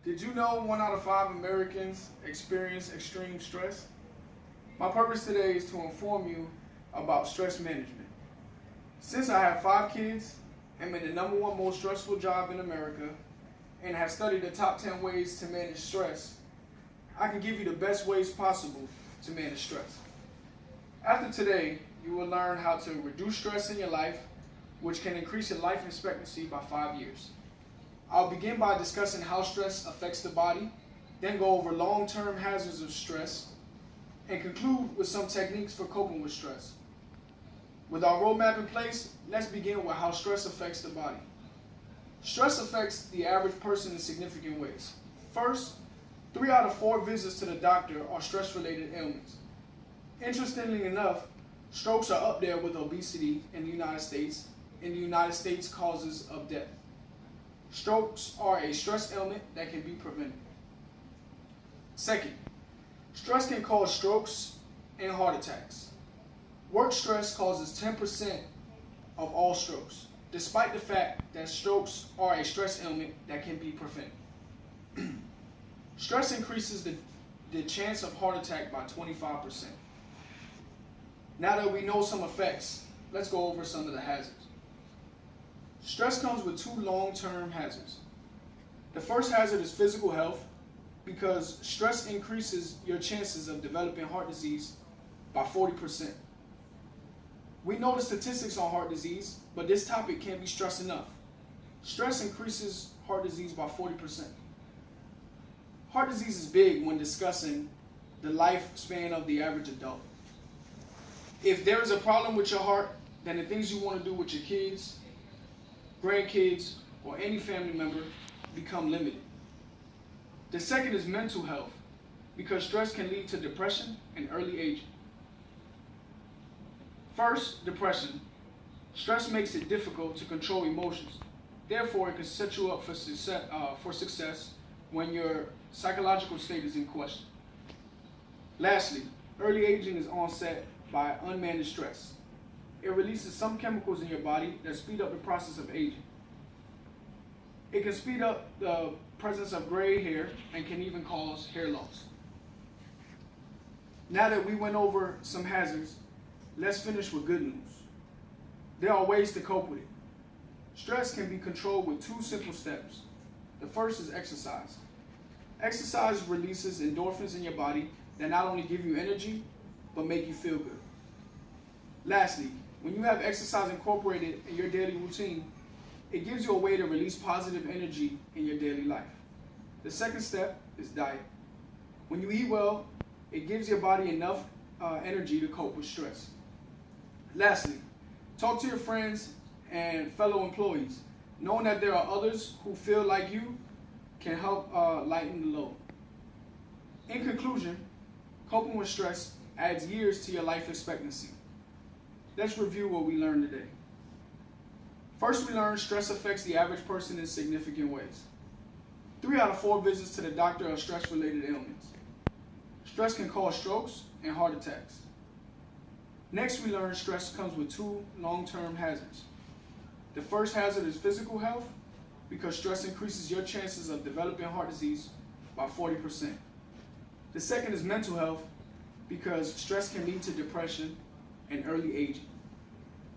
Did you know 1 out of 5 Americans experience extreme stress? My purpose today is to inform you about stress management. Since I have 5 kids, I'm in the #1 most stressful job in America, and have studied the top 10 ways to manage stress, I can give you the best ways possible to manage stress. After today, you will learn how to reduce stress in your life, which can increase your life expectancy by 5 years. I'll begin by discussing how stress affects the body, then go over long-term hazards of stress, and conclude with some techniques for coping with stress. With our roadmap in place, let's begin with how stress affects the body. Stress affects the average person in significant ways. First, 3 out of 4 visits to the doctor are stress-related ailments. Interestingly enough, strokes are up there with obesity in the United States causes of death. Strokes are a stress ailment that can be prevented. Second, stress can cause strokes and heart attacks. Work stress causes 10% of all strokes, despite the fact that strokes are a stress ailment that can be prevented. Stress increases the chance of heart attack by 25%. Now that we know some effects, let's go over some of the hazards. Stress comes with 2 long-term hazards. The first hazard is physical health, because stress increases your chances of developing heart disease by 40%. We know the statistics on heart disease, but this topic can't be stressed enough. Stress increases heart disease by 40%. Heart disease is big when discussing the lifespan of the average adult. If there is a problem with your heart, then the things you want to do with your kids, grandkids, or any family member become limited. The second is mental health, because stress can lead to depression and early aging. First, depression. Stress makes it difficult to control emotions. Therefore, it can set you up for success when your psychological state is in question. Lastly, early aging is onset by unmanaged stress. It releases some chemicals in your body that speed up the process of aging. It can speed up the presence of gray hair and can even cause hair loss. Now that we went over some hazards, let's finish with good news. There are ways to cope with it. Stress can be controlled with 2 simple steps. The first is exercise. Exercise releases endorphins in your body that not only give you energy, but make you feel good. Lastly, when you have exercise incorporated in your daily routine, it gives you a way to release positive energy in your daily life. The second step is diet. When you eat well, it gives your body enough energy to cope with stress. Lastly, talk to your friends and fellow employees. Knowing that there are others who feel like you can help lighten the load. In conclusion, coping with stress adds years to your life expectancy. Let's review what we learned today. First, we learned stress affects the average person in significant ways. 3 out of 4 visits to the doctor are stress-related ailments. Stress can cause strokes and heart attacks. Next, we learned stress comes with 2 long-term hazards. The first hazard is physical health, because stress increases your chances of developing heart disease by 40%. The second is mental health, because stress can lead to depression and early aging.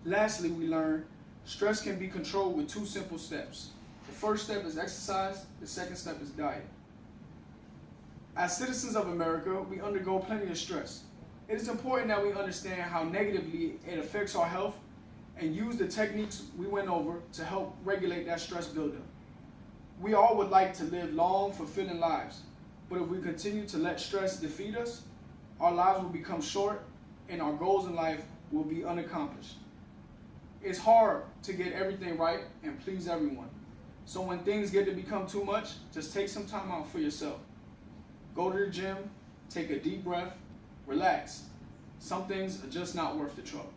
Lastly, we learned stress can be controlled with 2 simple steps. The first step is exercise, the second step is diet. As citizens of America, we undergo plenty of stress. It is important that we understand how negatively it affects our health and use the techniques we went over to help regulate that stress buildup. We all would like to live long, fulfilling lives, but if we continue to let stress defeat us, our lives will become short and our goals in life will be unaccomplished. It's hard to get everything right and please everyone. So when things get to become too much, just take some time out for yourself. Go to the gym, take a deep breath, relax. Some things are just not worth the trouble.